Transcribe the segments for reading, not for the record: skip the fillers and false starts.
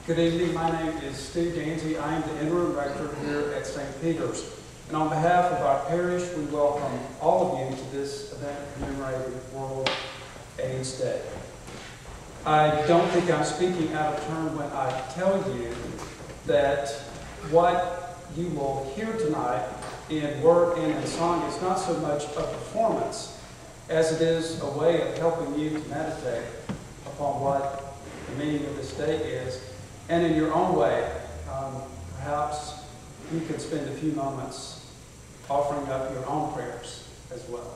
Good evening. My name is Stu Gansey. I am the interim rector here at St. Peter's. And on behalf of our parish, we welcome all of you to this event commemorating World AIDS Day. I don't think I'm speaking out of turn when I tell you that what you will hear tonight in word and in song is not so much a performance as it is a way of helping you to meditate upon what the meaning of this day is. And in your own way, perhaps you could spend a few moments offering up your own prayers as well.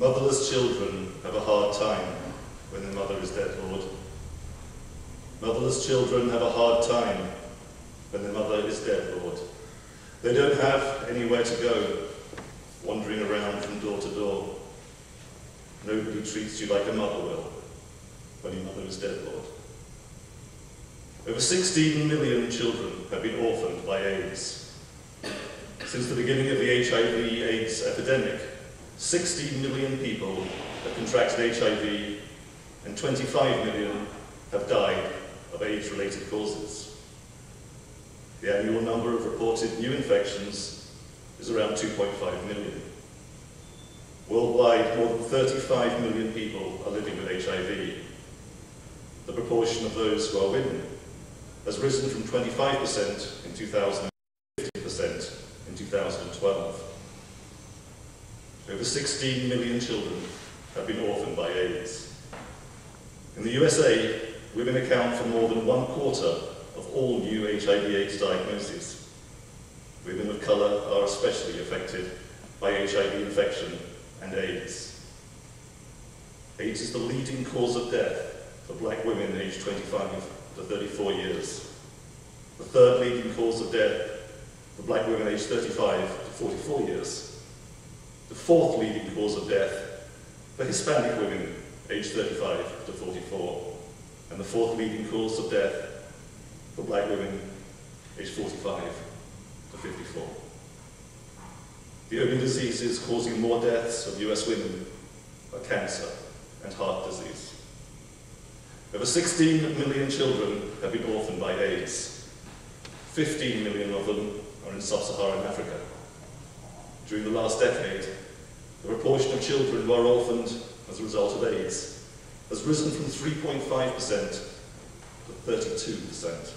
Motherless children have a hard time when their mother is dead, Lord. Motherless children have a hard time when their mother is dead, Lord. They don't have anywhere to go, wandering around from door to door. Nobody treats you like a mother will when your mother is dead, Lord. Over 16 million children have been orphaned by AIDS. Since the beginning of the HIV/AIDS epidemic, 16 million people have contracted HIV and 25 million have died of AIDS-related causes. The annual number of reported new infections is around 2.5 million. Worldwide, more than 35 million people are living with HIV. The proportion of those who are women has risen from 25% in 2000 to 50% in 2012. Over 16 million children have been orphaned by AIDS. In the USA, women account for more than 1/4 of all new HIV/AIDS diagnoses. Women of colour are especially affected by HIV infection and AIDS. AIDS is the leading cause of death for black women aged 25 to 34 years. The third leading cause of death for black women aged 35 to 44 years. The fourth leading cause of death for Hispanic women aged 35 to 44. And the fourth leading cause of death for black women aged 45 to 54. The only diseases causing more deaths of US women are cancer and heart disease. Over 16 million children have been orphaned by AIDS. 15 million of them are in sub-Saharan Africa. During the last decade, the proportion of children who are orphaned as a result of AIDS has risen from 3.5% to 32%.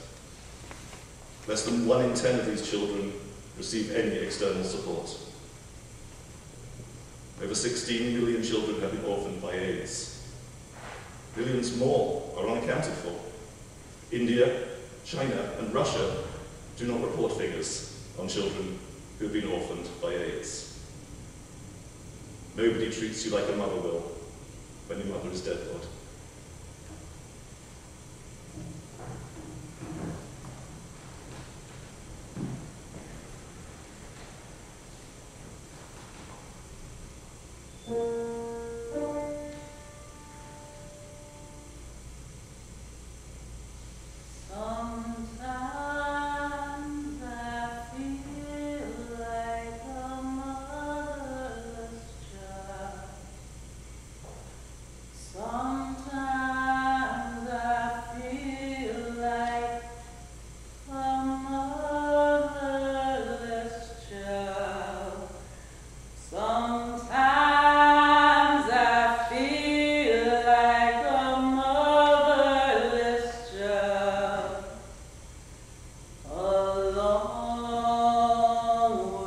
Less than 1 in 10 of these children receive any external support. Over 16 million children have been orphaned by AIDS. Millions more are unaccounted for. India, China, and Russia do not report figures on children who have been orphaned by AIDS. Nobody treats you like a mother will when your mother is dead, Lord. Sometimes I feel like a motherless child. Sometimes I feel like a motherless child. Sometimes I feel like a motherless child. A long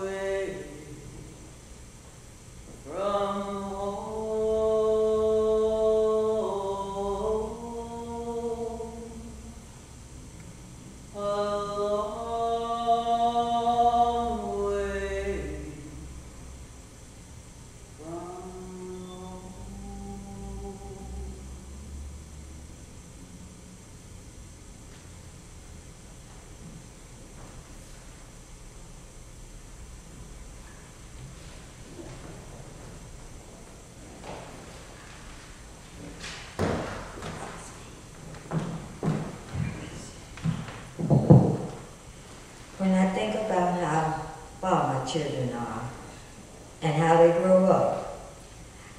way from home. A long way from home. When I think about how far my children are and how they grow up,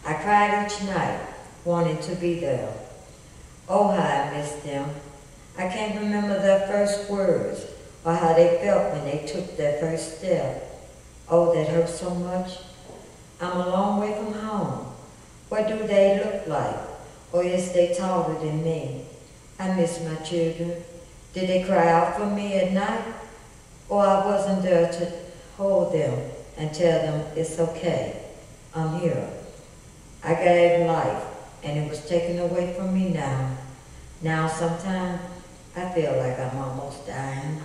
I cried each night wanting to be there. Oh, how I miss them. I can't remember their first words or how they felt when they took their first step. Oh, that hurts so much. I'm a long way from home. What do they look like? Or is they taller than me? I miss my children. Did they cry out for me at night? Or I wasn't there to hold them and tell them it's okay, I'm here. I gave life and it was taken away from me now. Now sometimes I feel like I'm almost dying.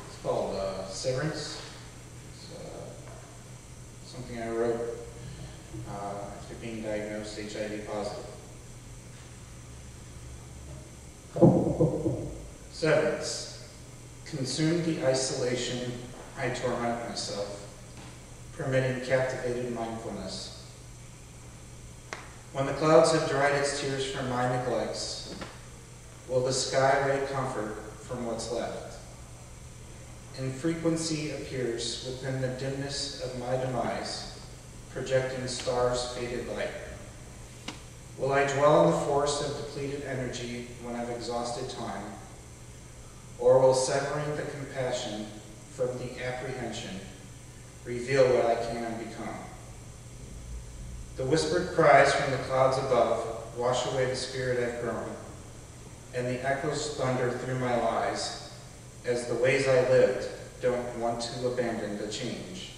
It's called Severance. It's something I wrote after being diagnosed HIV positive. Severance. Consumed the isolation, I torment myself, permitting captivated mindfulness. When the clouds have dried its tears from my neglects, will the sky ray comfort from what's left? Infrequency appears within the dimness of my demise, projecting stars' faded light? Will I dwell in the forest of depleted energy when I've exhausted time? Or will severing the compassion from the apprehension reveal what I can become? The whispered cries from the clouds above wash away the spirit I've grown, and the echoes thunder through my lies as the ways I lived don't want to abandon the change.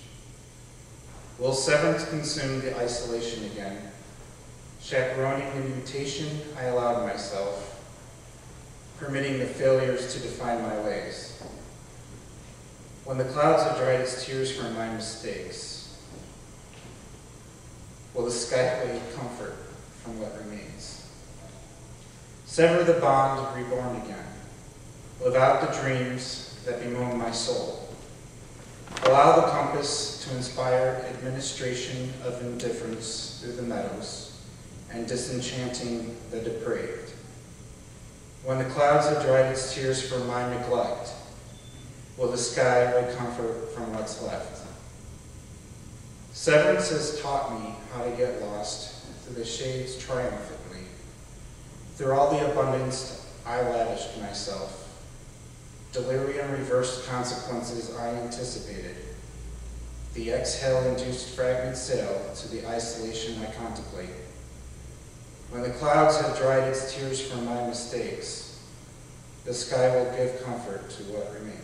Will severance consume the isolation again, chaperoning the mutation I allowed myself, permitting the failures to define my ways? When the clouds have dried its tears from my mistakes, will the sky lay comfort from what remains? Sever the bond, reborn again. Live out the dreams that bemoan my soul. Allow the compass to inspire administration of indifference through the meadows and disenchanting the depraved. When the clouds have dried its tears from my neglect, will the sky lay comfort from what's left? Severance has taught me how to get lost through the shades triumphantly, through all the abundance I lavished myself. Delirium reversed consequences I anticipated. The exhale-induced fragment sail to the isolation I contemplate. When the clouds have dried its tears from my mistakes, the sky will give comfort to what remains.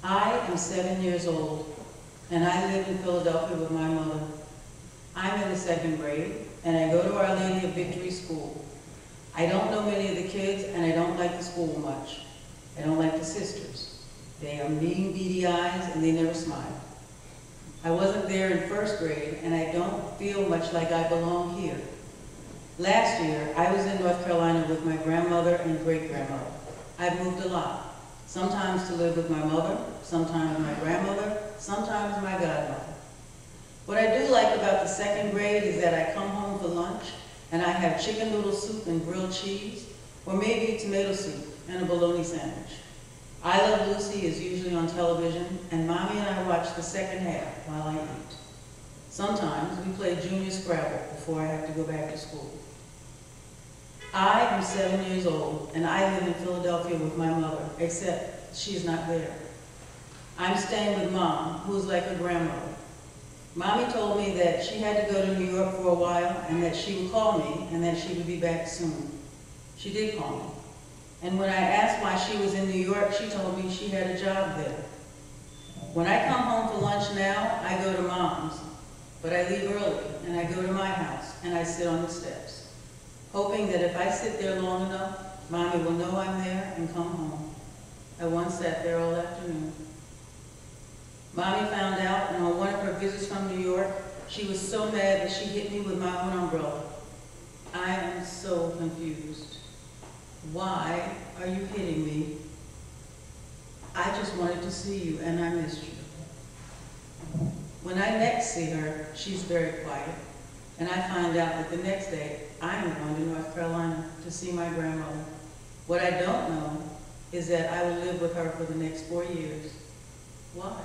I am 7 years old, and I live in Philadelphia with my mother. I'm in the 2nd grade, and I go to Our Lady of Victory School. I don't know many of the kids, and I don't like the school much. I don't like the sisters. They are mean, beady eyes, and they never smile. I wasn't there in 1st grade, and I don't feel much like I belong here. Last year, I was in North Carolina with my grandmother and great-grandmother. I've moved a lot. Sometimes to live with my mother, sometimes my grandmother, sometimes my godmother. What I do like about the 2nd grade is that I come home for lunch and I have chicken noodle soup and grilled cheese, or maybe tomato soup and a bologna sandwich. I Love Lucy is usually on television, and Mommy and I watch the 2nd half while I eat. Sometimes we play Junior Scrabble before I have to go back to school. I am 7 years old, and I live in Philadelphia with my mother, except she's not there. I'm staying with Mom, who's like a grandmother. Mommy told me that she had to go to New York for a while and that she would call me and that she would be back soon. She did call me. And when I asked why she was in New York, she told me she had a job there. When I come home for lunch now, I go to Mom's, but I leave early and I go to my house and I sit on the steps, hoping that if I sit there long enough, Mommy will know I'm there and come home. I once sat there all afternoon. Mommy found out, and on one of her visits from New York, she was so mad that she hit me with my own umbrella. I am so confused. Why are you hitting me? I just wanted to see you, and I missed you. When I next see her, she's very quiet, and I find out that the next day, I am going to North Carolina to see my grandmother. What I don't know is that I will live with her for the next 4 years. Why?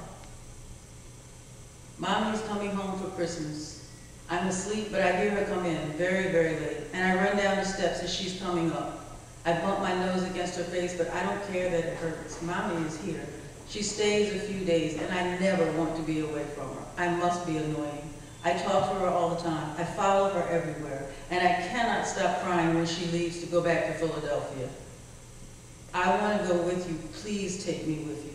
Mommy's coming home for Christmas. I'm asleep, but I hear her come in very, very late, and I run down the steps as she's coming up. I bump my nose against her face, but I don't care that it hurts. Mommy is here. She stays a few days, and I never want to be away from her. I must be annoying. I talk to her all the time. I follow her everywhere, and I cannot stop crying when she leaves to go back to Philadelphia. I want to go with you. Please take me with you.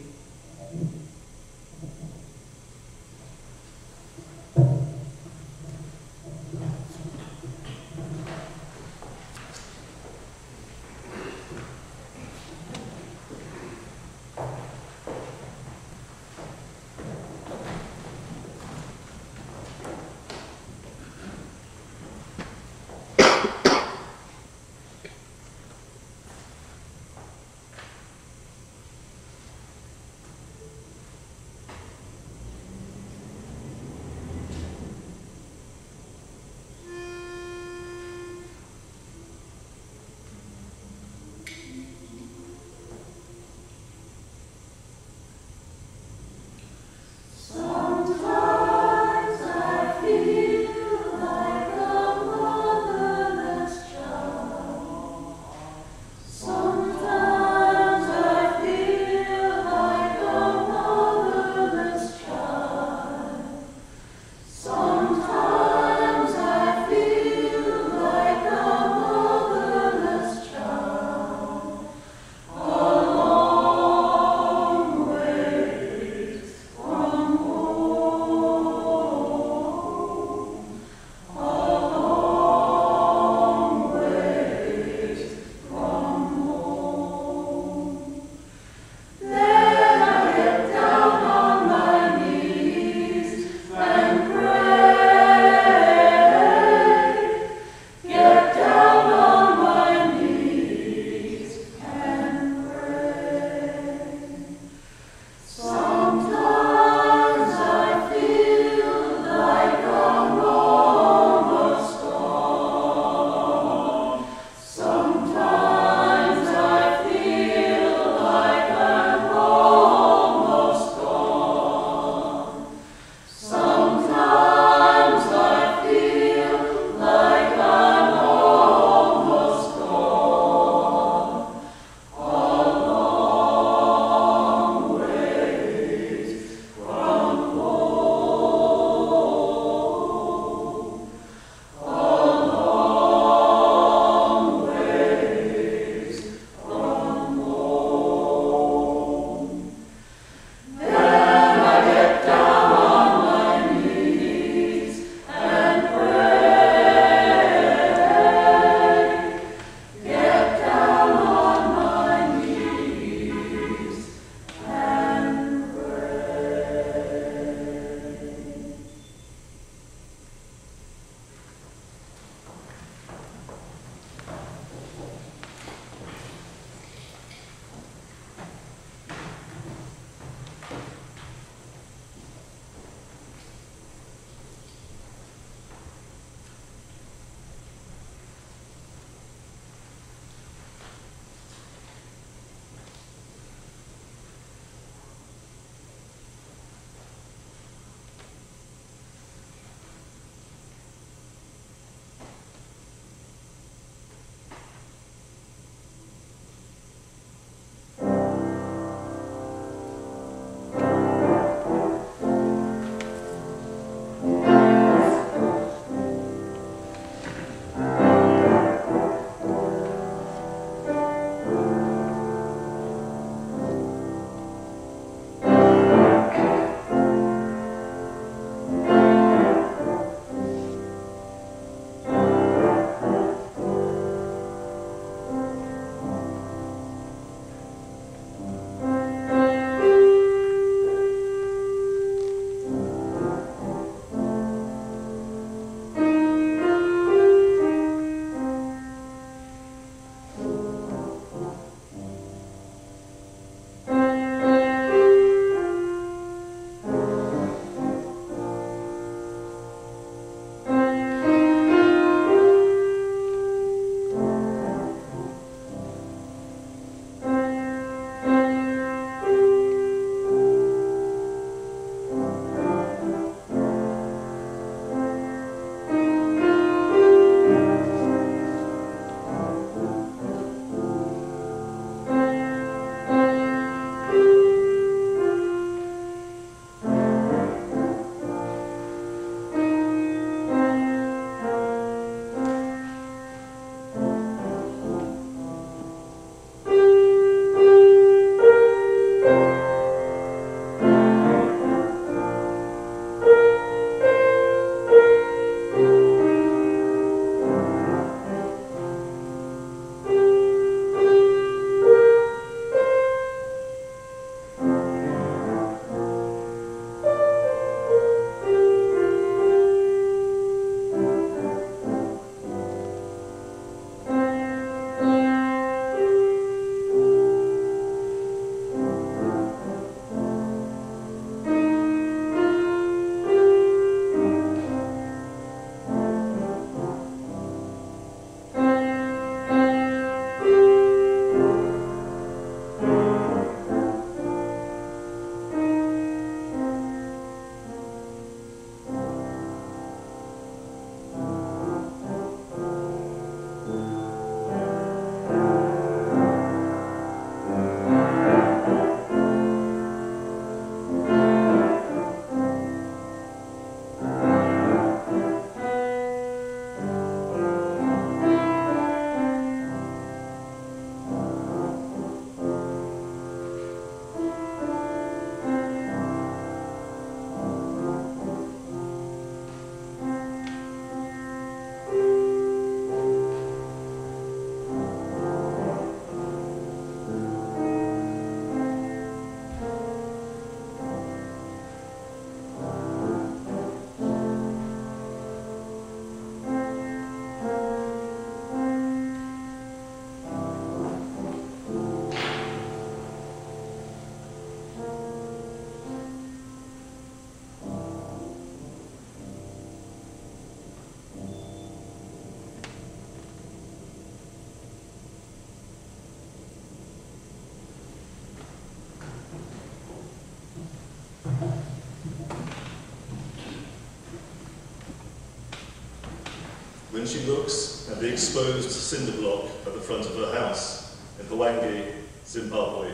then she looks at the exposed cinder block at the front of her house in Hwange, Zimbabwe.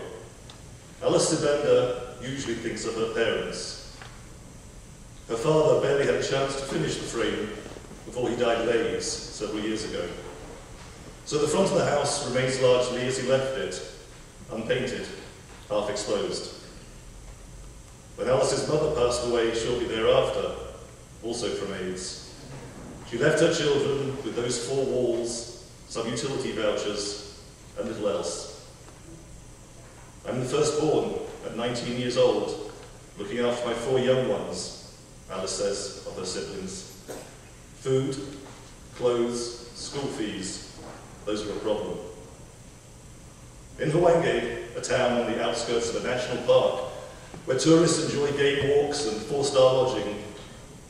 Alice Sibenda usually thinks of her parents. Her father barely had a chance to finish the frame before he died of AIDS several years ago. So the front of the house remains largely as he left it, unpainted, half exposed. When Alice's mother passed away shortly thereafter, also from AIDS, she left her children with those four walls, some utility vouchers, and little else. I'm the firstborn at 19 years old, looking after my four young ones, Alice says of her siblings. Food, clothes, school fees, those are a problem. In Hwange, a town on the outskirts of a national park, where tourists enjoy game walks and four-star lodging,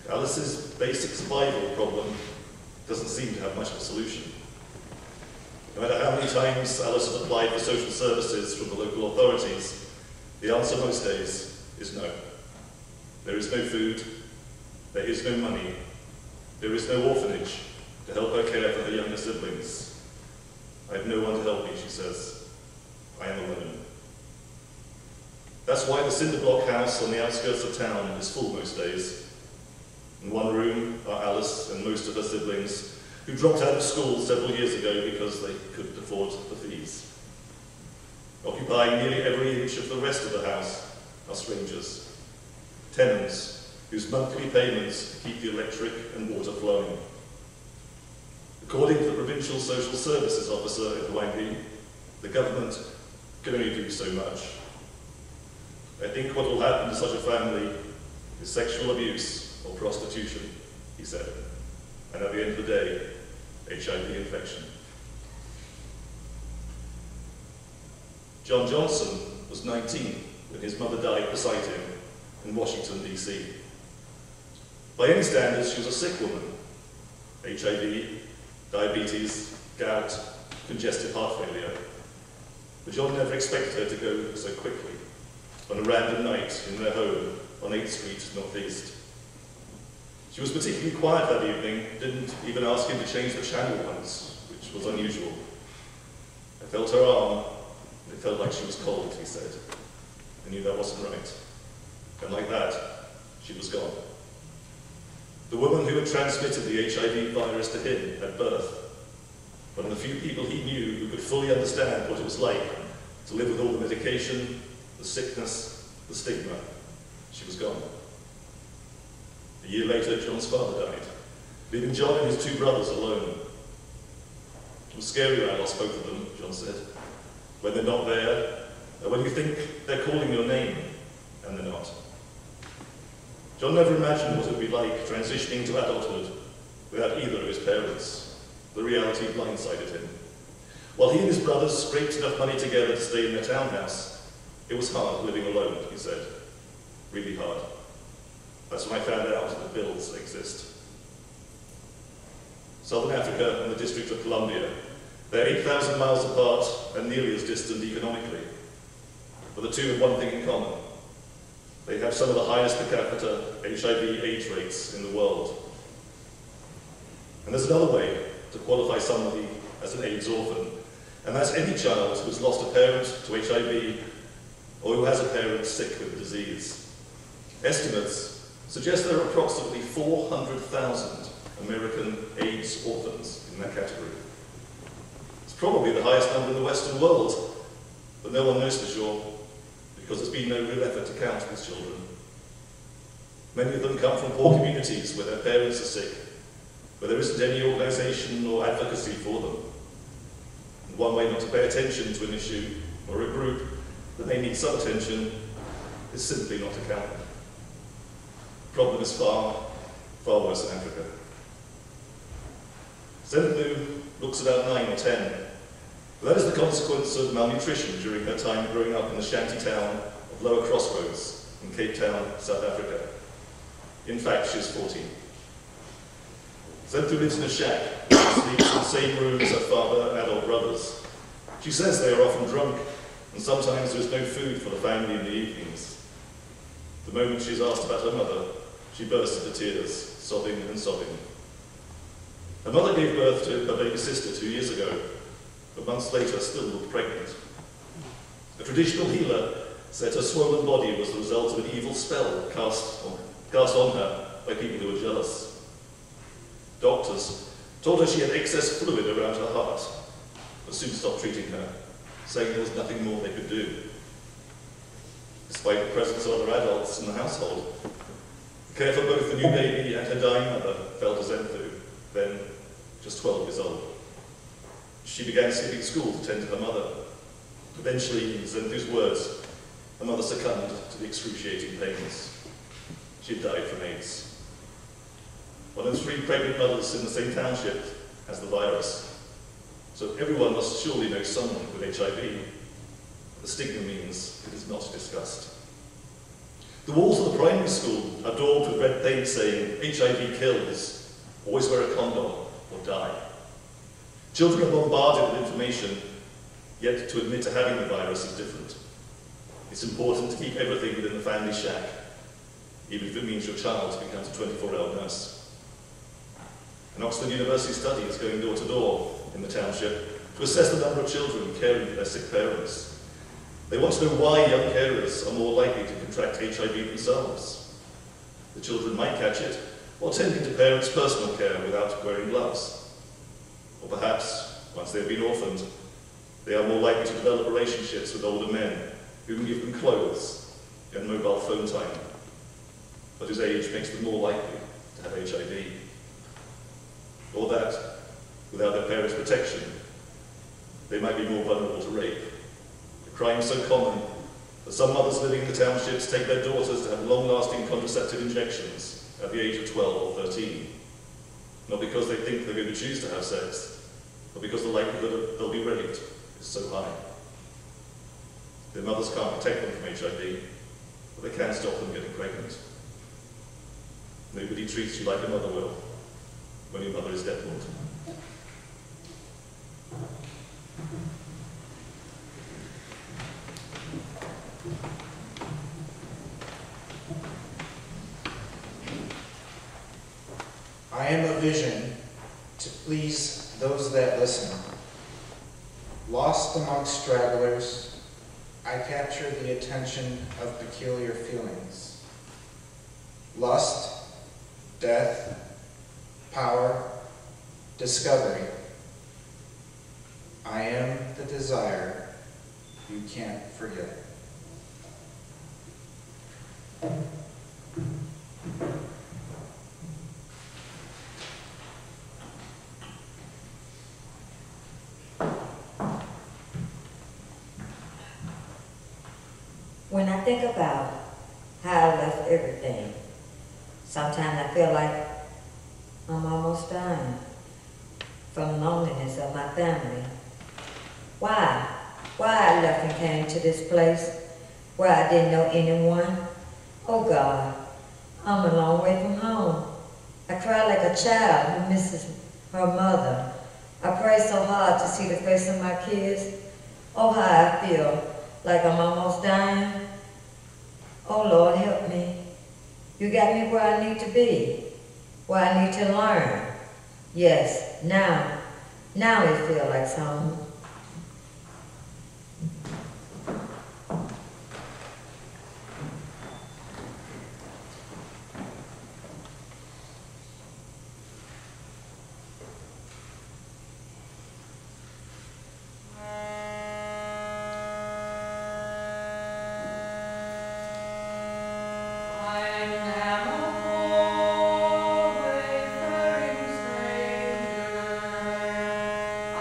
Alice's basic survival problem doesn't seem to have much of a solution. No matter how many times Alice has applied for social services from the local authorities, the answer most days is no. There is no food, there is no money, there is no orphanage to help her care for her younger siblings. I have no one to help me, she says. I am alone. That's why the cinder block house on the outskirts of town is full most days. In one room are Alice and most of her siblings, who dropped out of school several years ago because they couldn't afford the fees. Occupying nearly every inch of the rest of the house are strangers, tenants whose monthly payments keep the electric and water flowing. According to the provincial social services officer in Hwange, the government can only do so much. I think what will happen to such a family is sexual abuse or prostitution, he said, and at the end of the day, HIV infection. John Johnson was 19 when his mother died beside him in Washington, DC. By any standards, she was a sick woman. HIV, diabetes, gout, congestive heart failure. But John never expected her to go so quickly on a random night in their home on 8th Street, Northeast. She was particularly quiet that evening, didn't even ask him to change the channel once, which was unusual. I felt her arm, and it felt like she was cold, he said. I knew that wasn't right. And like that, she was gone. The woman who had transmitted the HIV virus to him at birth, one of the few people he knew who could fully understand what it was like to live with all the medication, the sickness, the stigma, she was gone. A year later, John's father died, leaving John and his two brothers alone. It was scary when I lost both of them, John said. When they're not there, and when you think they're calling your name, and they're not. John never imagined what it would be like transitioning to adulthood without either of his parents. The reality blindsided him. While he and his brothers scraped enough money together to stay in their townhouse, it was hard living alone, he said. Really hard. That's when I found out that bills exist. Southern Africa and the District of Columbia, they're 8,000 miles apart and nearly as distant economically. But the two have one thing in common. They have some of the highest per capita HIV/AIDS rates in the world. And there's another way to qualify somebody as an AIDS orphan, and that's any child who's lost a parent to HIV or who has a parent sick with the disease. Estimates suggest there are approximately 400,000 American AIDS orphans in that category. It's probably the highest number in the Western world, but no one knows for sure because there's been no real effort to count these children. Many of them come from poor communities where their parents are sick, where there isn't any organisation or advocacy for them. And one way not to pay attention to an issue or a group that may need some attention is simply not to count them. The problem is far, far worse in Africa. Sendhu looks about 9 or 10. But that is the consequence of malnutrition during her time growing up in the shanty town of Lower Crossroads in Cape Town, South Africa. In fact, she's 14. Sendhu lives in a shack, sleeps in the same room as her father and adult brothers. She says they are often drunk, and sometimes there is no food for the family in the evenings. The moment she's asked about her mother, she bursts into tears, sobbing and sobbing. Her mother gave birth to her baby sister 2 years ago, but months later still looked pregnant. A traditional healer said her swollen body was the result of an evil spell cast on her by people who were jealous. Doctors told her she had excess fluid around her heart, but soon stopped treating her, saying there was nothing more they could do. Despite the presence of other adults in the household, the care for both the new baby and her dying mother fell to Zenthu, then just 12 years old. She began skipping school to tend to her mother. Eventually, in Zenthu's words, her mother succumbed to the excruciating pains. She had died from AIDS. One of 3 pregnant mothers in the same township has the virus, so everyone must surely know someone with HIV. The stigma means it is not discussed. The walls of the primary school are daubed with red paint saying, HIV kills, always wear a condom or die. Children are bombarded with information, yet to admit to having the virus is different. It's important to keep everything within the family shack, even if it means your child becomes a 24-hour nurse. An Oxford University study is going door to door in the township to assess the number of children caring for their sick parents. They want to know why young carers are more likely to contract HIV themselves. The children might catch it while tending to parents' personal care without wearing gloves. Or perhaps, once they've been orphaned, they are more likely to develop relationships with older men who can give them clothes and mobile phone time, but whose age makes them more likely to have HIV. Or that, without their parents' protection, they might be more vulnerable to rape. A crime so common that some mothers living in the townships take their daughters to have long-lasting contraceptive injections at the age of 12 or 13. Not because they think they're going to choose to have sex, but because the likelihood of they'll be raped is so high. Their mothers can't protect them from HIV, but they can stop them getting pregnant. Nobody treats you like a mother will when your mother is dead. I am a vision to please those that listen. Lost amongst stragglers, I capture the attention of peculiar feelings. Lust, death, power, discovery. I am the desire you can't forget. When I think about how I left everything, sometimes I feel like I'm almost dying from the loneliness of my family. Why? Why I left and came to this place where I didn't know anyone? Oh God, I'm a long way from home. I cry like a child who misses her mother. I pray so hard to see the face of my kids. Oh, how I feel like I'm almost dying. Oh Lord, help me. You got me where I need to be, where I need to learn. Yes, now it feels like home.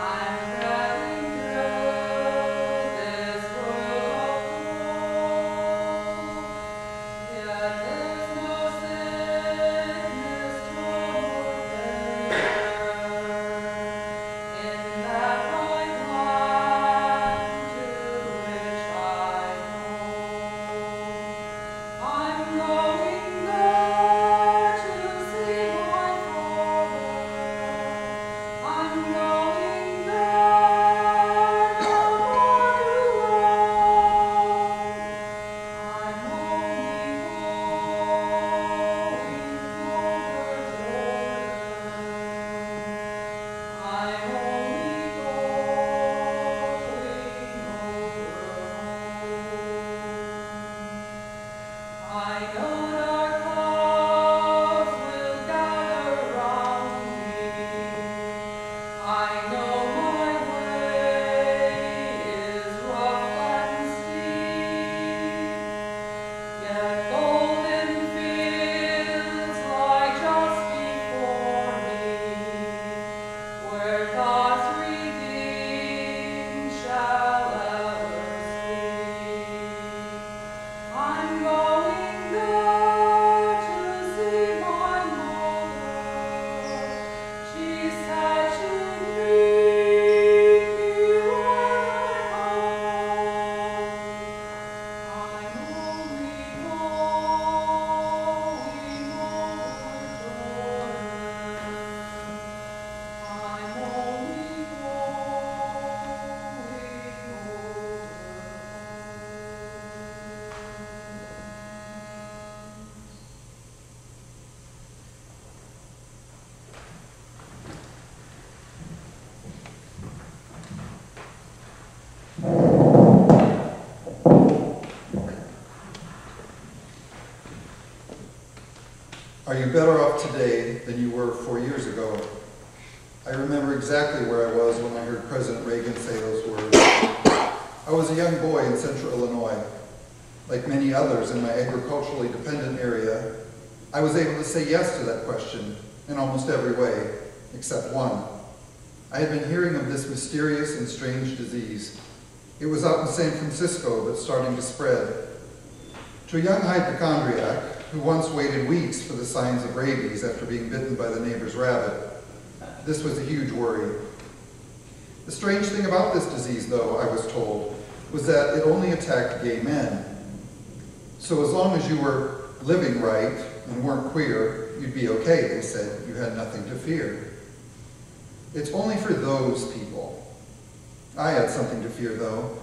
I'm traveling through Are you better off today than you were 4 years ago? I remember exactly where I was when I heard President Reagan say those words. I was a young boy in central Illinois. Like many others in my agriculturally dependent area, I was able to say yes to that question in almost every way, except one. I had been hearing of this mysterious and strange disease. It was out in San Francisco, but starting to spread. To a young hypochondriac, who once waited weeks for the signs of rabies after being bitten by the neighbor's rabbit, this was a huge worry. The strange thing about this disease, though, I was told, was that it only attacked gay men. So as long as you were living right and weren't queer, you'd be okay, they said. You had nothing to fear. It's only for those people. I had something to fear, though.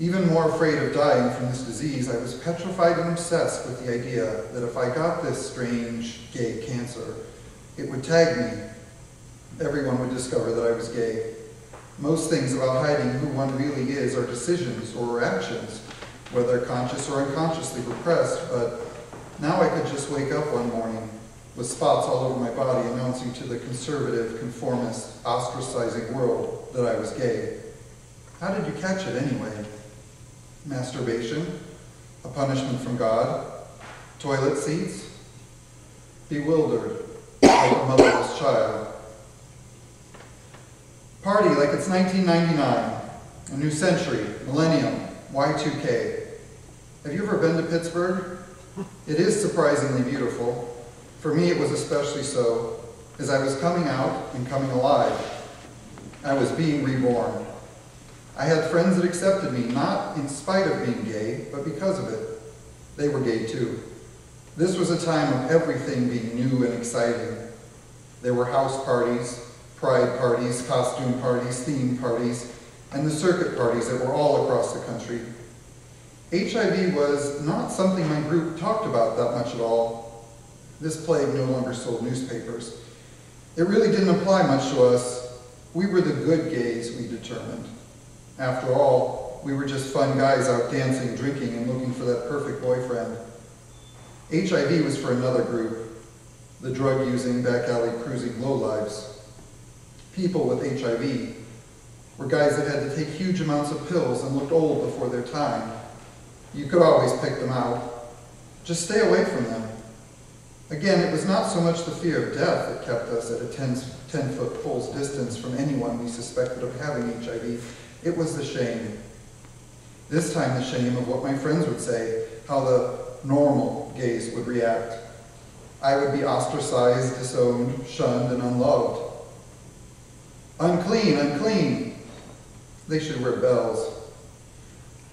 Even more afraid of dying from this disease, I was petrified and obsessed with the idea that if I got this strange gay cancer, it would tag me. Everyone would discover that I was gay. Most things about hiding who one really is are decisions or actions, whether conscious or unconsciously repressed, but now I could just wake up one morning with spots all over my body announcing to the conservative, conformist, ostracizing world that I was gay. How did you catch it anyway? Masturbation? A punishment from God? Toilet seats? Bewildered, like a motherless child. Party like it's 1999, a new century, millennium, Y2K. Have you ever been to Pittsburgh? It is surprisingly beautiful. For me, it was especially so, as I was coming out and coming alive. I was being reborn. I had friends that accepted me, not in spite of being gay, but because of it. They were gay too. This was a time of everything being new and exciting. There were house parties, pride parties, costume parties, theme parties, and the circuit parties that were all across the country. HIV was not something my group talked about that much at all. This plague no longer sold newspapers. It really didn't apply much to us. We were the good gays, we determined. After all, we were just fun guys out dancing, drinking, and looking for that perfect boyfriend. HIV was for another group, the drug-using, back-alley cruising lowlives. People with HIV were guys that had to take huge amounts of pills and looked old before their time. You could always pick them out. Just stay away from them. Again, it was not so much the fear of death that kept us at a 10-foot pole's distance from anyone we suspected of having HIV. It was the shame. This time the shame of what my friends would say, how the normal gays would react. I would be ostracized, disowned, shunned, and unloved. Unclean, unclean. They should wear bells.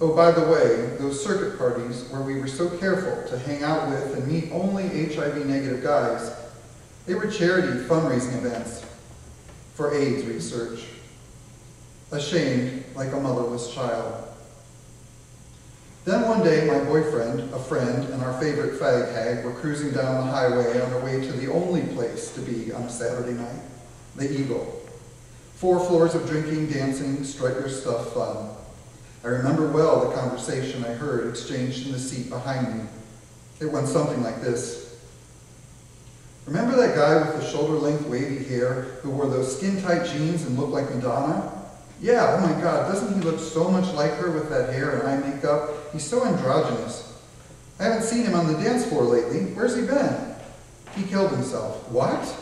Oh, by the way, those circuit parties where we were so careful to hang out with and meet only HIV-negative guys, they were charity fundraising events for AIDS research. Ashamed like a motherless child. Then one day, my boyfriend, a friend, and our favorite fag hag were cruising down the highway on our way to the only place to be on a Saturday night, the Eagle. 4 floors of drinking, dancing, strut your stuff fun. I remember well the conversation I heard exchanged in the seat behind me. It went something like this. Remember that guy with the shoulder-length wavy hair who wore those skin-tight jeans and looked like Madonna? Yeah, oh my God, doesn't he look so much like her with that hair and eye makeup? He's so androgynous. I haven't seen him on the dance floor lately. Where's he been? He killed himself. What?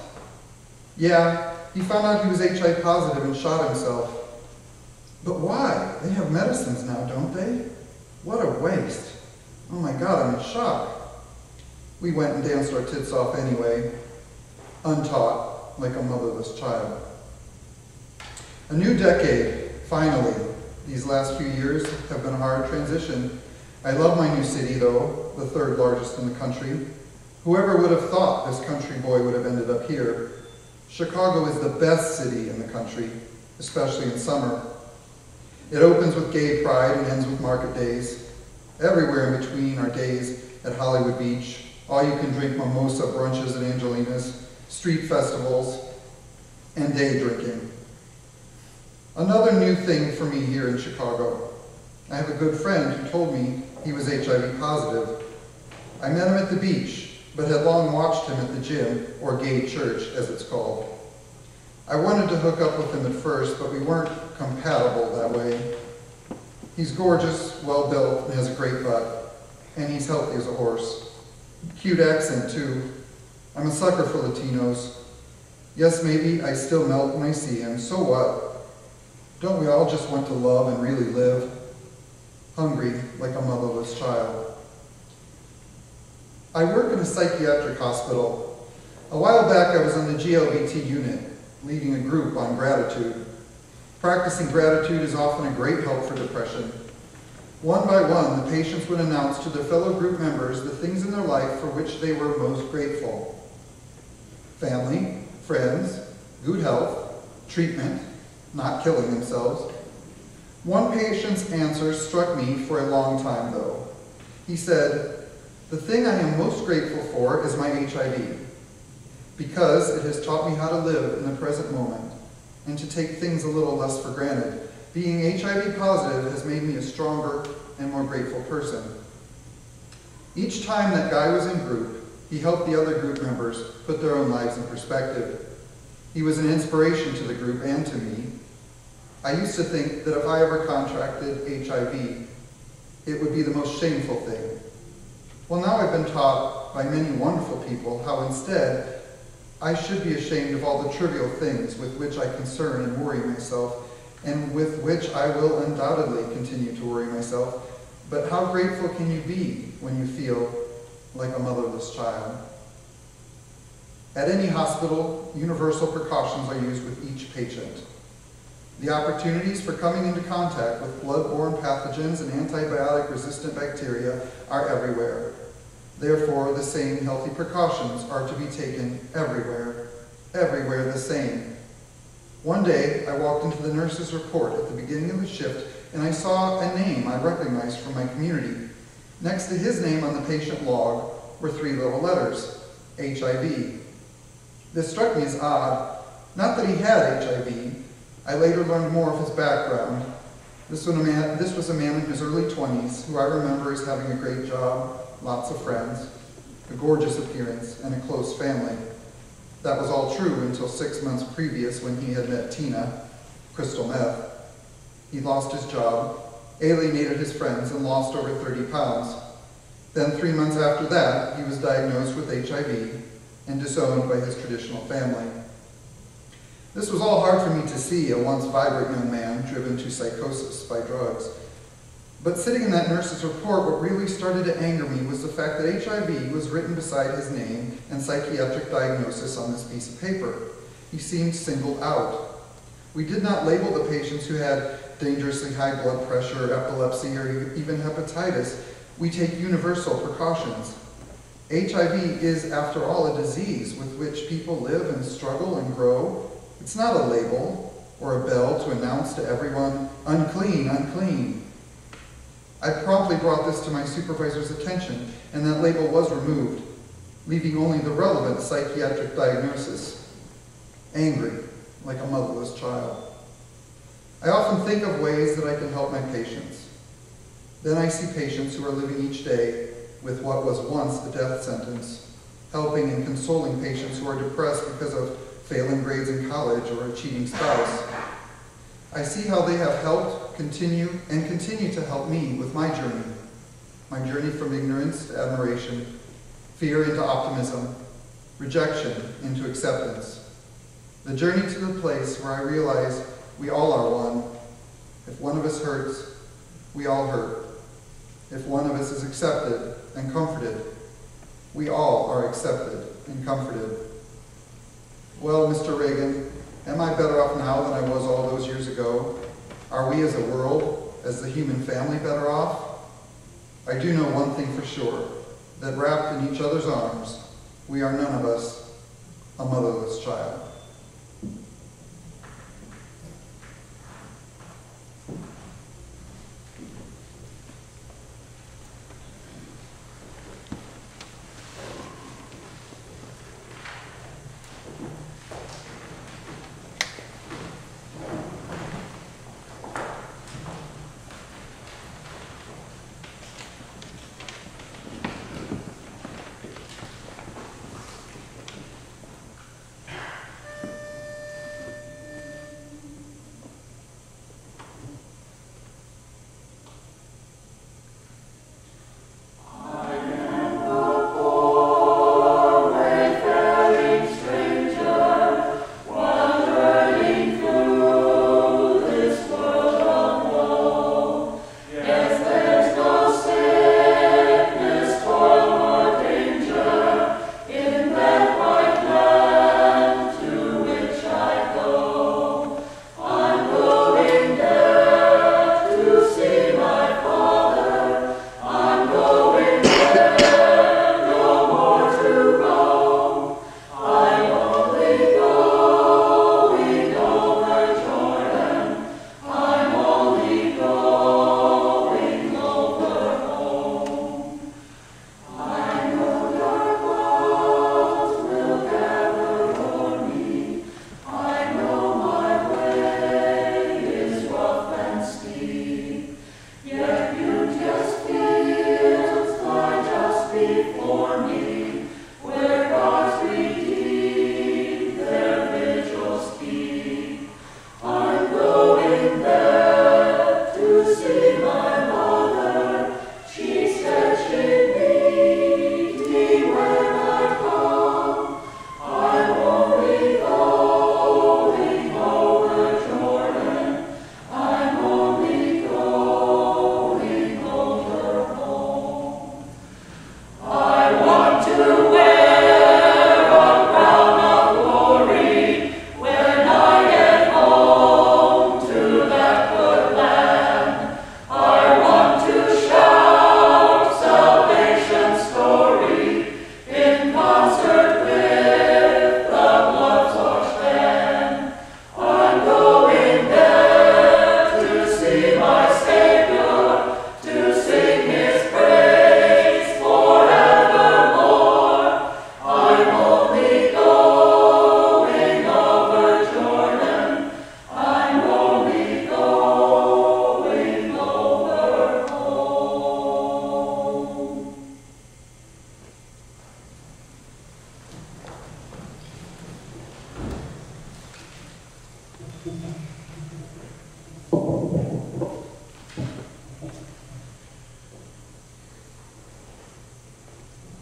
Yeah, he found out he was HIV positive and shot himself. But why? They have medicines now, don't they? What a waste. Oh my God, I'm in shock. We went and danced our tits off anyway, untaught, like a motherless child. A new decade, finally. These last few years have been a hard transition. I love my new city, though, the third largest in the country. Whoever would have thought this country boy would have ended up here? Chicago is the best city in the country, especially in summer. It opens with gay pride and ends with market days. Everywhere in between are days at Hollywood Beach, all-you-can-drink mimosa brunches at Angelina's, street festivals, and day drinking. Another new thing for me here in Chicago. I have a good friend who told me he was HIV positive. I met him at the beach, but had long watched him at the gym, or gay church, as it's called. I wanted to hook up with him at first, but we weren't compatible that way. He's gorgeous, well-built, and has a great butt, and he's healthy as a horse. Cute accent, too. I'm a sucker for Latinos. Yes, maybe I still melt when I see him. So what? Don't we all just want to love and really live? Hungry like a motherless child. I work in a psychiatric hospital. A while back I was on the GLBT unit, leading a group on gratitude. Practicing gratitude is often a great help for depression. One by one, the patients would announce to their fellow group members the things in their life for which they were most grateful. Family, friends, good health, treatment, not killing themselves. One patient's answer struck me for a long time, though. He said, "The thing I am most grateful for is my HIV, because it has taught me how to live in the present moment and to take things a little less for granted. Being HIV positive has made me a stronger and more grateful person." Each time that guy was in group, he helped the other group members put their own lives in perspective. He was an inspiration to the group and to me. I used to think that if I ever contracted HIV, it would be the most shameful thing. Well, now I've been taught by many wonderful people how instead I should be ashamed of all the trivial things with which I concern and worry myself, and with which I will undoubtedly continue to worry myself. But how grateful can you be when you feel like a motherless child? At any hospital, universal precautions are used with each patient. The opportunities for coming into contact with blood-borne pathogens and antibiotic-resistant bacteria are everywhere. Therefore, the same healthy precautions are to be taken everywhere. Everywhere the same. One day, I walked into the nurse's report at the beginning of the shift, and I saw a name I recognized from my community. Next to his name on the patient log were 3 little letters, HIV. This struck me as odd. Not that he had HIV. I later learned more of his background. This was a man in his early 20s who I remember as having a great job, lots of friends, a gorgeous appearance, and a close family. That was all true until 6 months previous when he had met Tina, crystal meth. He lost his job, alienated his friends, and lost over 30 pounds. Then 3 months after that, he was diagnosed with HIV and disowned by his traditional family. This was all hard for me to see, a once vibrant young man driven to psychosis by drugs. But sitting in that nurse's report, what really started to anger me was the fact that HIV was written beside his name and psychiatric diagnosis on this piece of paper. He seemed singled out. We did not label the patients who had dangerously high blood pressure, epilepsy, or even hepatitis. We take universal precautions. HIV is, after all, a disease with which people live and struggle and grow. It's not a label or a bell to announce to everyone, unclean, unclean. I promptly brought this to my supervisor's attention, and that label was removed, leaving only the relevant psychiatric diagnosis. Angry, like a motherless child. I often think of ways that I can help my patients. Then I see patients who are living each day with what was once a death sentence, helping and consoling patients who are depressed because of failing grades in college or a cheating spouse. I see how they have helped, continue to help me with my journey from ignorance to admiration, fear into optimism, rejection into acceptance, The journey to the place where I realize we all are one. If one of us hurts, we all hurt. If one of us is accepted and comforted, we all are accepted and comforted. Well, Mr. Reagan, am I better off now than I was all those years ago? Are we as a world, as the human family, better off? I do know one thing for sure, that wrapped in each other's arms, we are none of us a motherless child.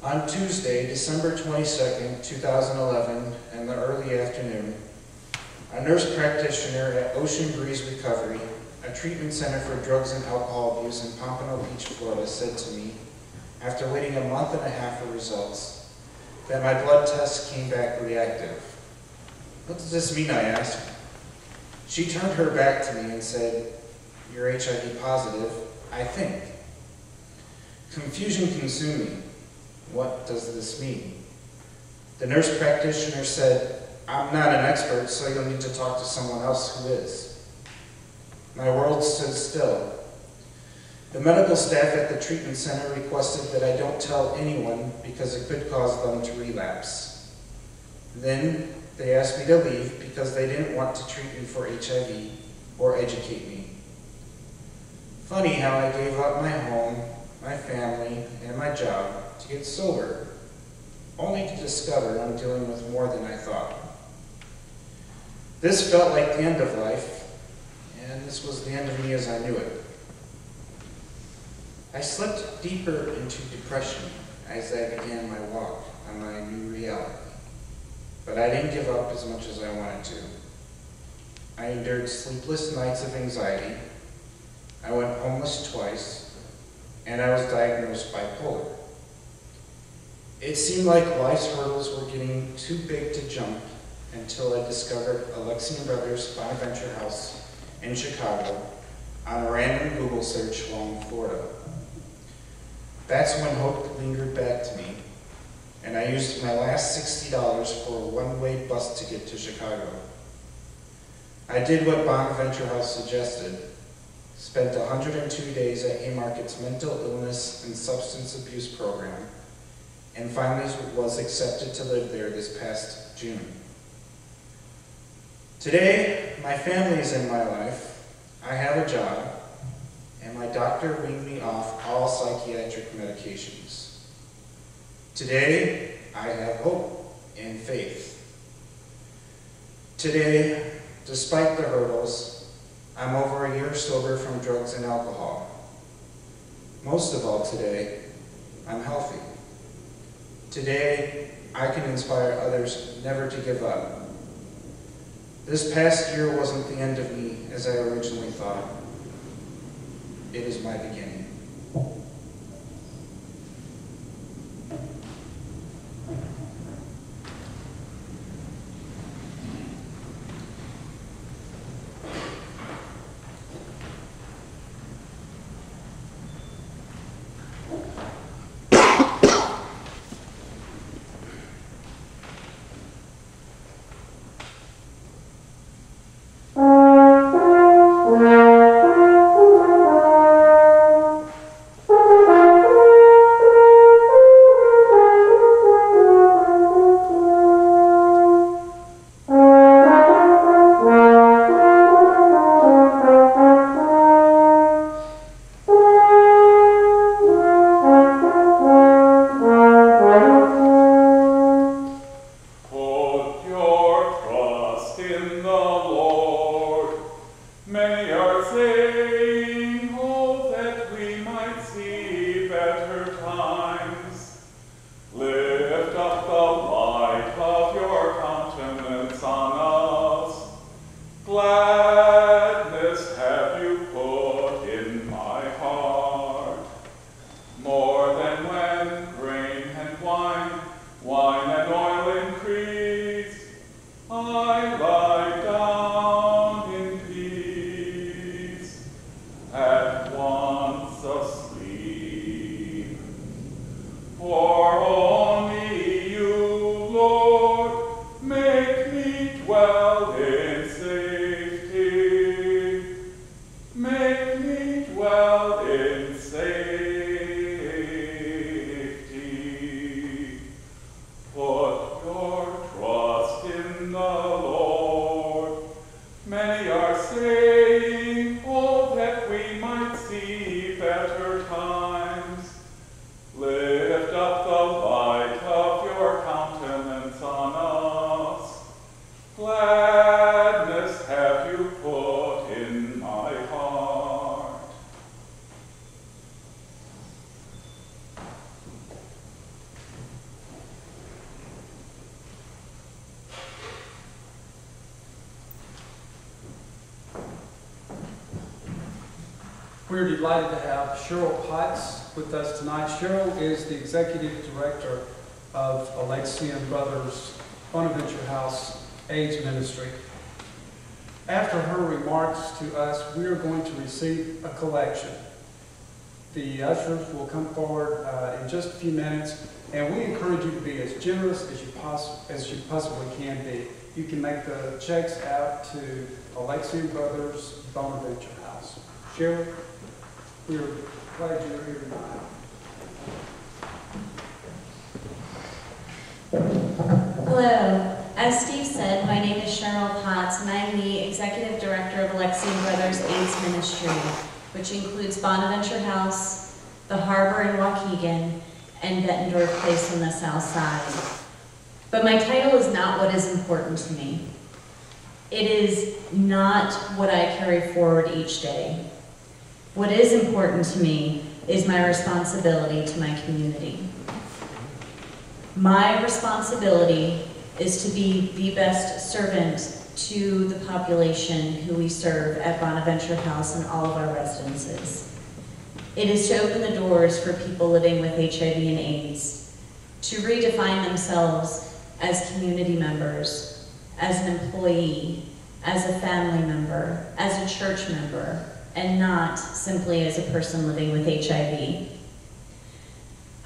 On Tuesday, December 22nd, 2011, in the early afternoon, a nurse practitioner at Ocean Breeze Recovery, a treatment center for drugs and alcohol abuse in Pompano Beach, Florida, said to me, after waiting a month and a half for results, that my blood tests came back reactive. What does this mean, I asked. She turned her back to me and said, "You're HIV positive, I think." Confusion consumed me. What does this mean? The nurse practitioner said, "I'm not an expert, so you'll need to talk to someone else who is." My world stood still. The medical staff at the treatment center requested that I don't tell anyone because it could cause them to relapse. Then they asked me to leave because they didn't want to treat me for HIV or educate me. Funny how I gave up my home, my family, and my job to get sober, only to discover I'm dealing with more than I thought. This felt like the end of life, and this was the end of me as I knew it. I slipped deeper into depression as I began my walk on my new reality. but I didn't give up as much as I wanted to. I endured sleepless nights of anxiety. I went homeless twice, and I was diagnosed bipolar. It seemed like life's hurdles were getting too big to jump until I discovered Alexian Brothers Bonaventure House in Chicago on a random Google search while in Florida. That's when hope lingered back to me, and I used my last $60 for a one-way bus ticket to Chicago. I did what Bonaventure House suggested, spent 102 days at Haymarket's mental illness and substance abuse program, and finally was accepted to live there this past June. Today, my family is in my life, I have a job, and my doctor weaned me off all psychiatric medications. Today, I have hope and faith. Today, despite the hurdles, I'm over a year sober from drugs and alcohol. Most of all today, I'm healthy. Today, I can inspire others never to give up. This past year wasn't the end of me as I originally thought. It is my beginning. We're delighted to have Cheryl Potts with us tonight. Cheryl is the Executive Director of Alexian Brothers Bonaventure House AIDS Ministry. After her remarks to us, we are going to receive a collection. The ushers will come forward in just a few minutes, and we encourage you to be as generous as you possibly can be. You can make the checks out to Alexian Brothers Bonaventure House. Cheryl, we're glad you're here tonight. Hello. As Steve said, my name is Cheryl Potts, and I'm the Executive Director of Alexian Brothers AIDS Ministry, which includes Bonaventure House, the Harbor in Waukegan, and Bettendorf Place on the South Side. But my title is not what is important to me. It is not what I carry forward each day. What is important to me is my responsibility to my community. My responsibility is to be the best servant to the population who we serve at Bonaventure House and all of our residences. It is to open the doors for people living with HIV and AIDS, to redefine themselves as community members, as an employee, as a family member, as a church member, and not simply as a person living with HIV.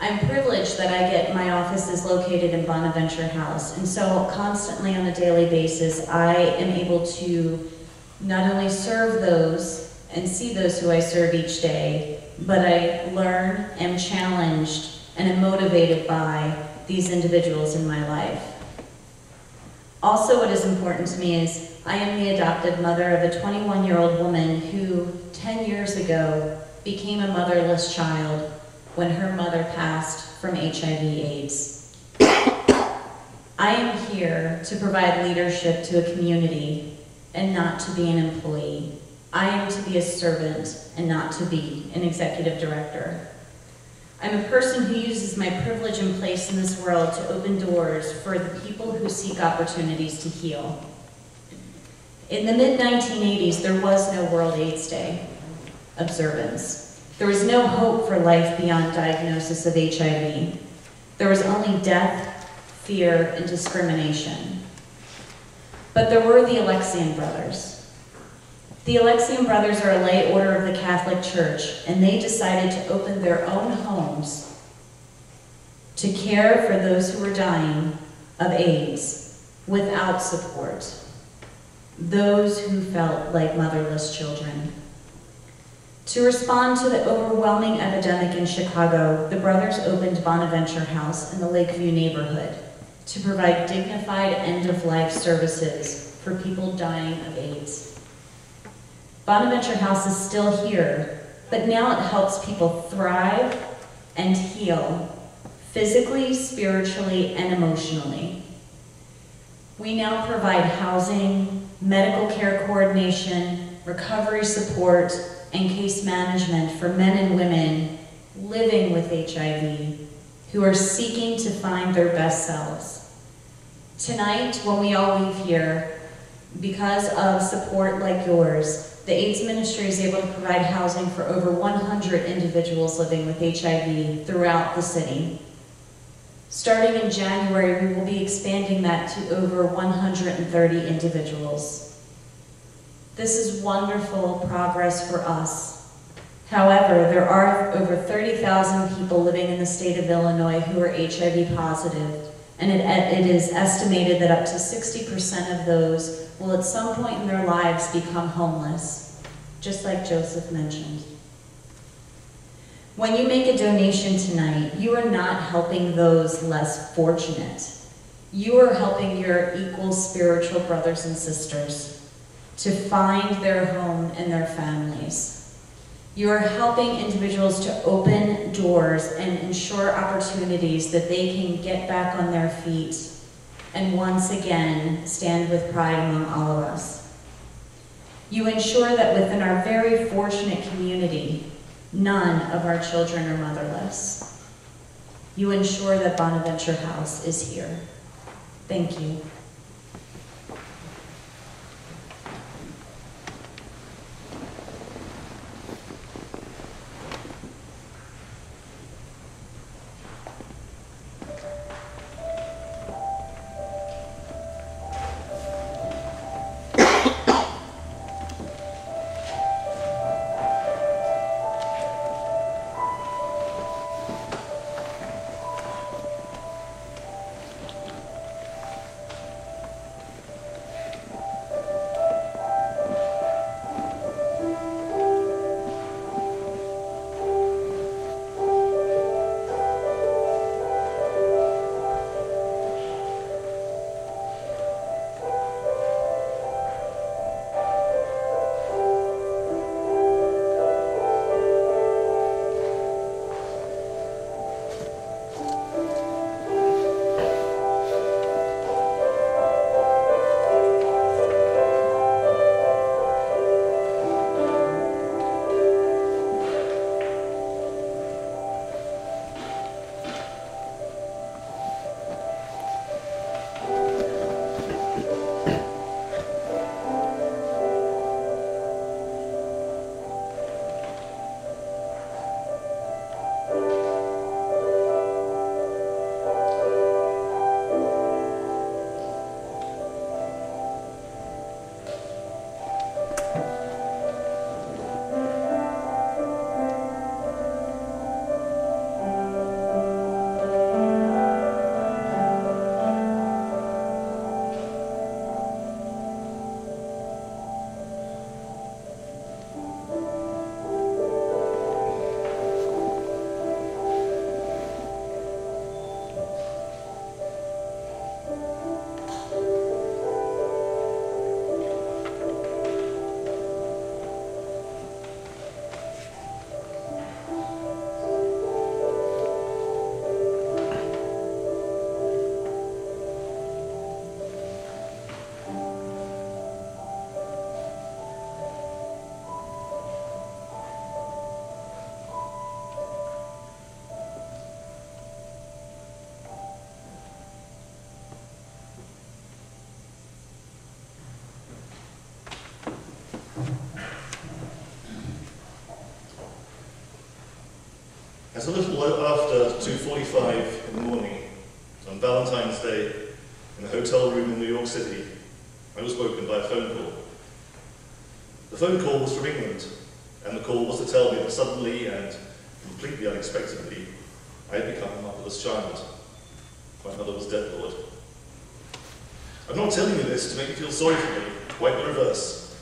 I'm privileged that my office is located in Bonaventure House, and so constantly on a daily basis, I am able to not only serve those and see those who I serve each day, but I learn, am challenged, and am motivated by these individuals in my life. Also, what is important to me is I am the adopted mother of a 21-year-old woman who 10 years ago became a motherless child when her mother passed from HIV/AIDS. I am here to provide leadership to a community and not to be an employee. I am to be a servant and not to be an executive director. I'm a person who uses my privilege and place in this world to open doors for the people who seek opportunities to heal. In the mid-1980s, there was no World AIDS Day observance. There was no hope for life beyond diagnosis of HIV. There was only death, fear, and discrimination. But there were the Alexian Brothers. The Alexian Brothers are a lay order of the Catholic Church, and they decided to open their own homes to care for those who were dying of AIDS without support, those who felt like motherless children. To respond to the overwhelming epidemic in Chicago, the brothers opened Bonaventure House in the Lakeview neighborhood to provide dignified end-of-life services for people dying of AIDS. Bonaventure House is still here, but now it helps people thrive and heal, physically, spiritually, and emotionally. We now provide housing, medical care coordination, recovery support, and case management for men and women living with HIV who are seeking to find their best selves. Tonight, when we all leave here, because of support like yours, the AIDS Ministry is able to provide housing for over 100 individuals living with HIV throughout the city. Starting in January, we will be expanding that to over 130 individuals. This is wonderful progress for us. However, there are over 30,000 people living in the state of Illinois who are HIV positive, and it is estimated that up to 60% of those will at some point in their lives become homeless, just like Joseph mentioned. When you make a donation tonight, you are not helping those less fortunate. You are helping your equal spiritual brothers and sisters to find their home and their families. You are helping individuals to open doors and ensure opportunities that they can get back on their feet and once again stand with pride among all of us. You ensure that within our very fortunate community, none of our children are motherless. You ensure that Bonaventure House is here. Thank you. At a little after 2:45 in the morning, on Valentine's Day, in a hotel room in New York City, I was woken by a phone call. The phone call was from England, and the call was to tell me that suddenly and completely unexpectedly, I had become a motherless child. My mother was dead, Lord. I'm not telling you this to make you feel sorry for me, quite the reverse.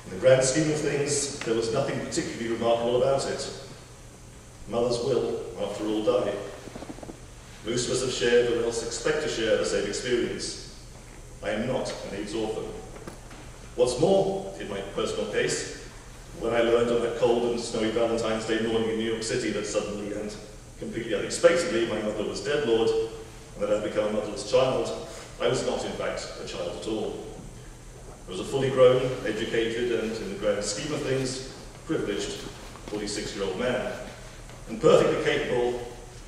In the grand scheme of things, there was nothing particularly remarkable about it. Mothers will, after all, die. Most of us have shared or else expect to share the same experience. I am not an AIDS orphan. What's more, in my personal case, when I learned on that cold and snowy Valentine's Day morning in New York City that suddenly and completely unexpectedly my mother was dead, Lord, and that I'd become a motherless child, I was not, in fact, a child at all. I was a fully grown, educated, and, in the grand scheme of things, privileged 46-year-old man, and perfectly capable,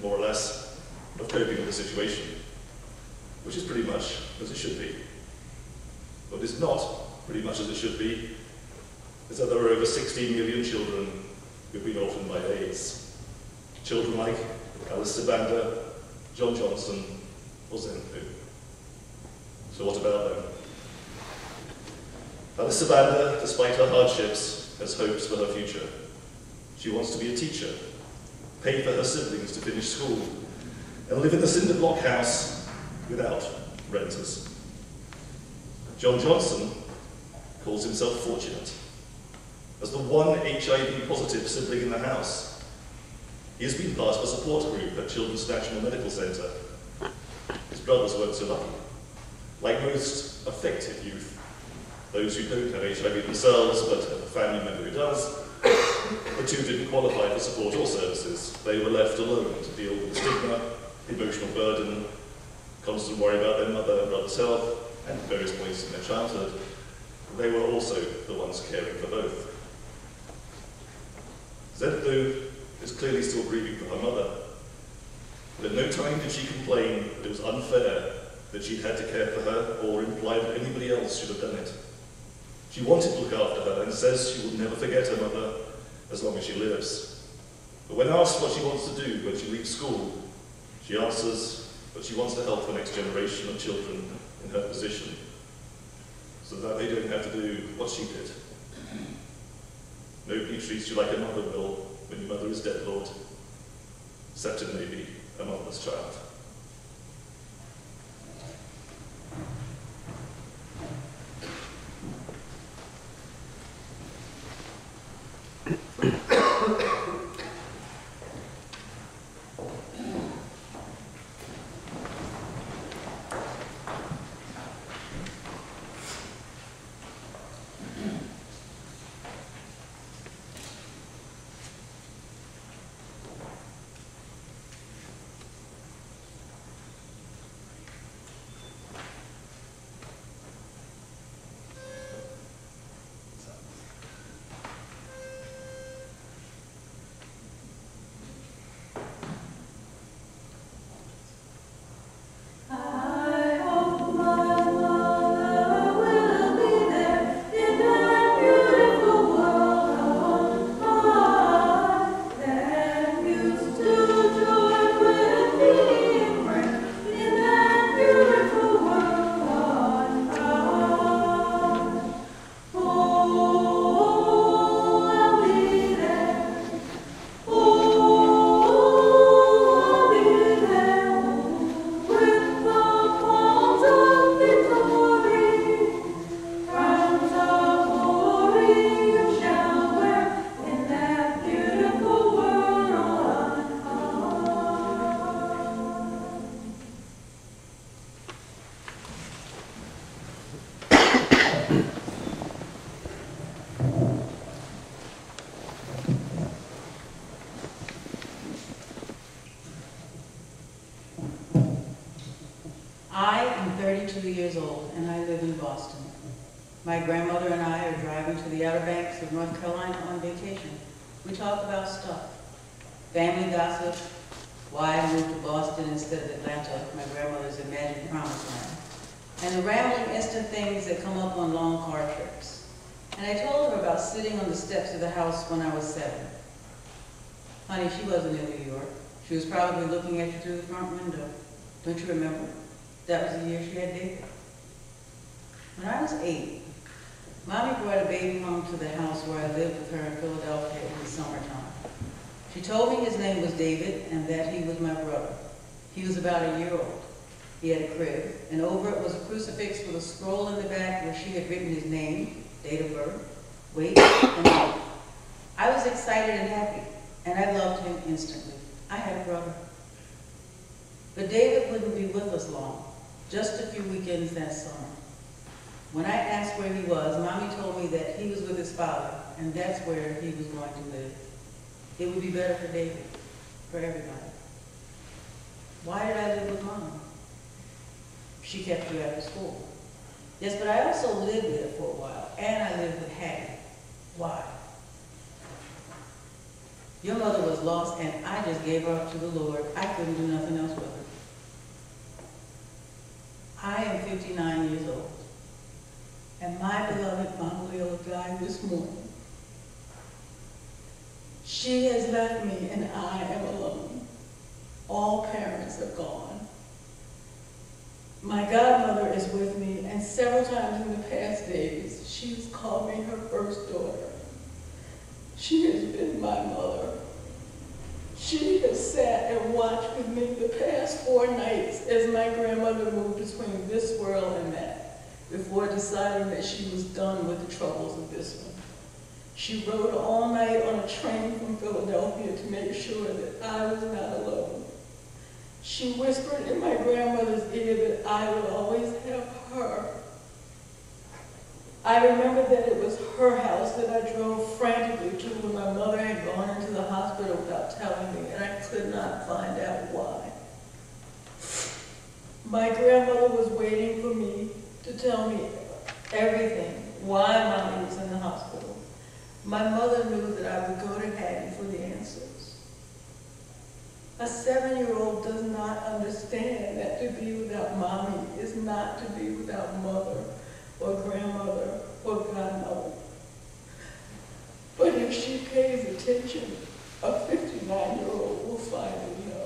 more or less, of coping with the situation, which is pretty much as it should be. What is not pretty much as it should be is that there are over 16 million children who've been orphaned by AIDS. Children like Alice Sabanda, John Johnson, or Zenfu. So what about them? Alice Sabanda, despite her hardships, has hopes for her future. She wants to be a teacher, pay for her siblings to finish school, and live in the cinder block house without renters. John Johnson calls himself fortunate. As the one HIV-positive sibling in the house, he has been part of a support group at Children's National Medical Centre. His brothers weren't so lucky. Like most affected youth, those who don't have HIV themselves but have a family member who does, the two didn't qualify for support or services. They were left alone to deal with the stigma, emotional burden, constant worry about their mother and brother's health, and at various points in their childhood, they were also the ones caring for both. Zenfu is clearly still grieving for her mother, but at no time did she complain that it was unfair that she'd had to care for her or imply that anybody else should have done it. She wanted to look after her and says she will never forget her mother as long as she lives. But when asked what she wants to do when she leaves school, she answers that she wants to help the next generation of children in her position, so that they don't have to do what she did. Nobody treats you like a mother will when your mother is dead, Lord, except it may be a motherless child. I am 32 years old and I live in Boston. My grandmother and I are driving to the Outer Banks of North Carolina on vacation. We talk about stuff. Family gossip, why I moved to Boston instead of Atlanta, my grandmother's imagined promised land, and the rambling instant things that come up on long car trips. And I told her about sitting on the steps of the house when I was 7. Honey, she wasn't in New York. She was probably looking at you through the front window. Don't you remember? That was the year she had David. When I was 8, Mommy brought a baby home to the house where I lived with her in Philadelphia in the summertime. She told me his name was David and that he was my brother. He was about a year old. He had a crib, and over it was a crucifix with a scroll in the back where she had written his name, date of birth, weight, and age. I was excited and happy, and I loved him instantly. I had a brother. But David wouldn't be with us long, just a few weekends that summer. When I asked where he was, Mommy told me that he was with his father, and that's where he was going to live. It would be better for David, for everybody. Why did I live with Mom? She kept you after school. Yes, but I also lived there for a while, and I lived with Hattie. Why? Your mother was lost, and I just gave her up to the Lord. I couldn't do nothing else with her. I am 59 years old, and my beloved Mama Leila died this morning. She has left me, and I am alone. All parents are gone. My godmother is with me, and several times in the past days, she has called me her first daughter. She has been my mother. She has sat and watched with me the past 4 nights as my grandmother moved between this world and that, before deciding that she was done with the troubles of this one. She rode all night on a train from Philadelphia to make sure that I was not alone. She whispered in my grandmother's ear that I would always have her. I remember that it was her house that I drove frantically to when my mother had gone into the hospital without telling me, and I could not find out why. My grandmother was waiting for me to tell me everything, why Mommy was in the hospital. My mother knew that I would go to Hattie for the answers. A 7-year-old does not understand that to be without Mommy is not to be without mother or grandmother or godmother. But if she pays attention, a 59-year-old will finally know.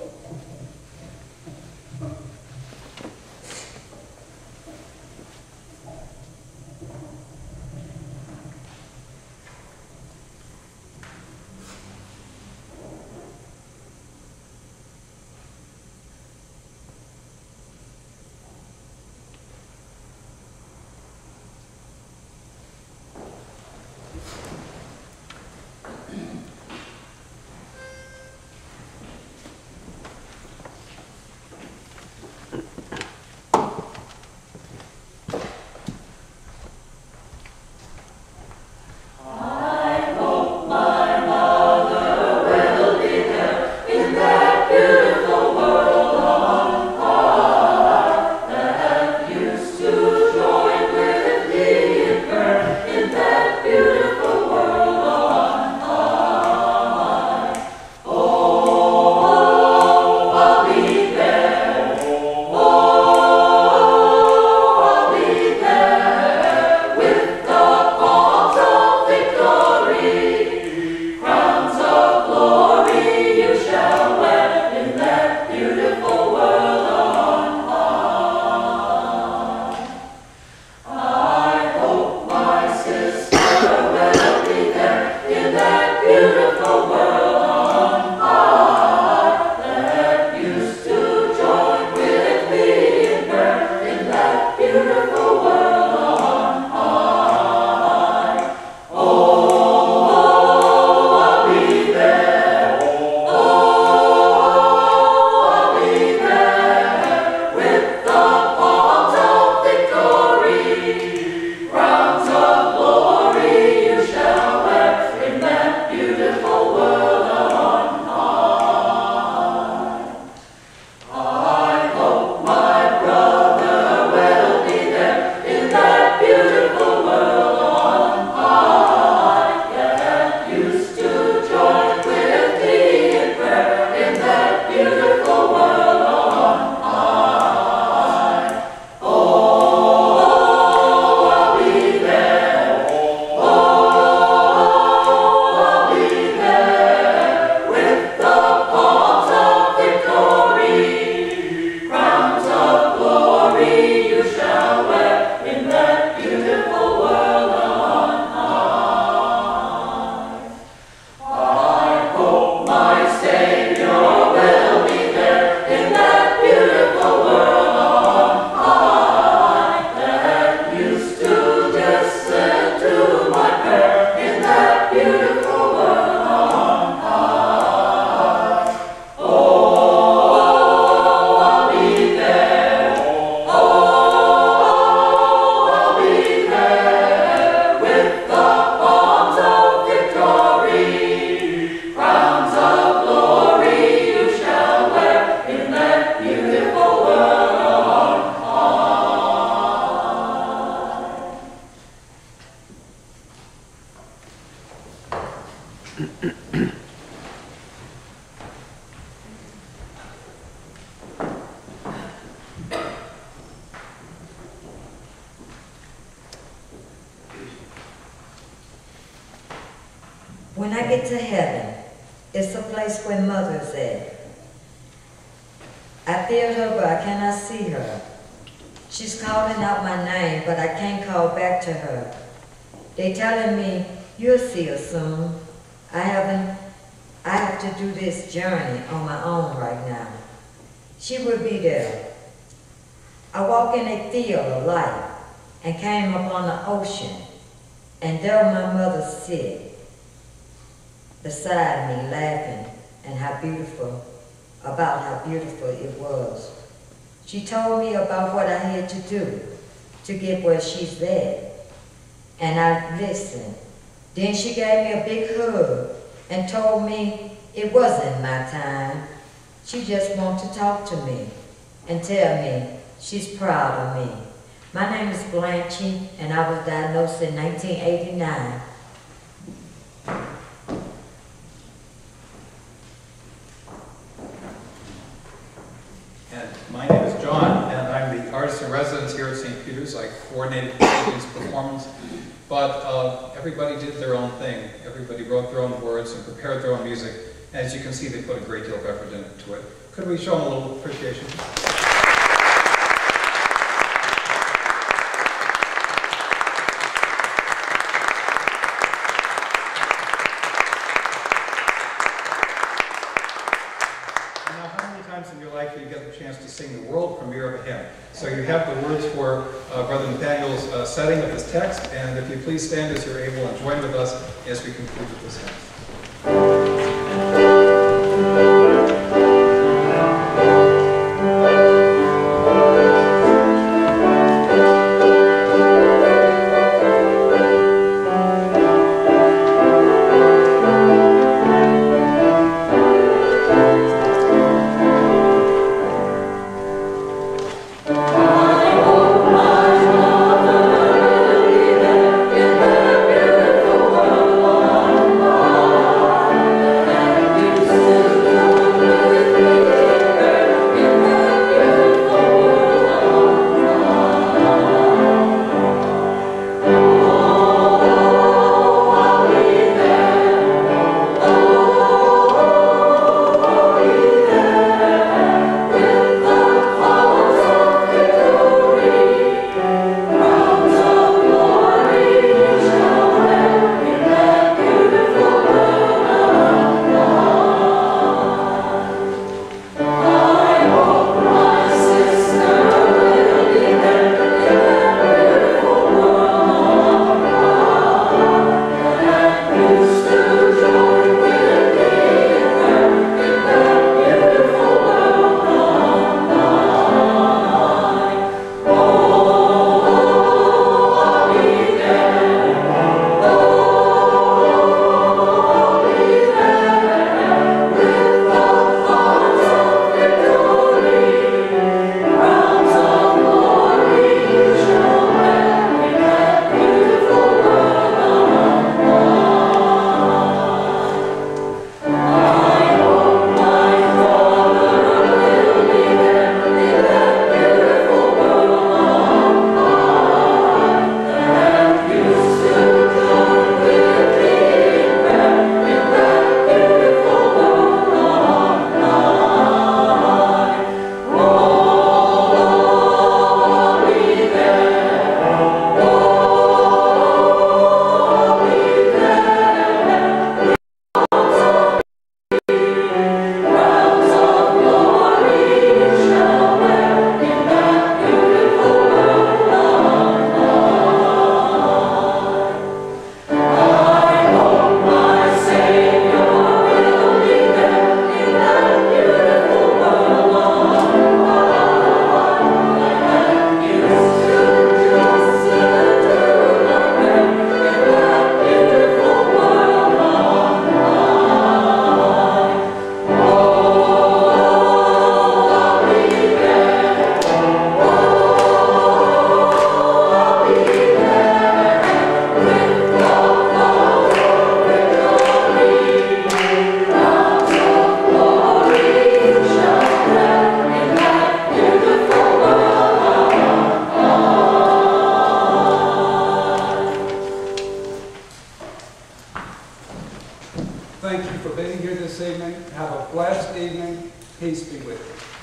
When I get to heaven, it's a place where mother's at. I feel her, but I cannot see her. She's calling out my name, but I can't call back to her. They telling me, you'll see her soon. I have to do this journey on my own right now. She will be there. I walk in a field of light and came upon the ocean, and there my mother sit beside me, laughing, and how beautiful it was. She told me about what I had to do to get where she's at, and I listened. Then she gave me a big hug and told me it wasn't my time. She just wanted to talk to me and tell me she's proud of me. My name is Blanche, and I was diagnosed in 1989. My name is John, and I'm the artist in residence here at St. Peter's. I coordinated this performance, but everybody did their own thing. Everybody wrote their own words and prepared their own music. As you can see, they put a great deal of effort into it. Could we show them a little appreciation? In your life you get the chance to sing the world premiere of a hymn. So you have the words for Brother Nathaniel's setting of this text, and if you please stand as you're able and join with us as we conclude with this hymn. Thank you. Thank you for being here this evening. Have a blessed evening. Peace be with you.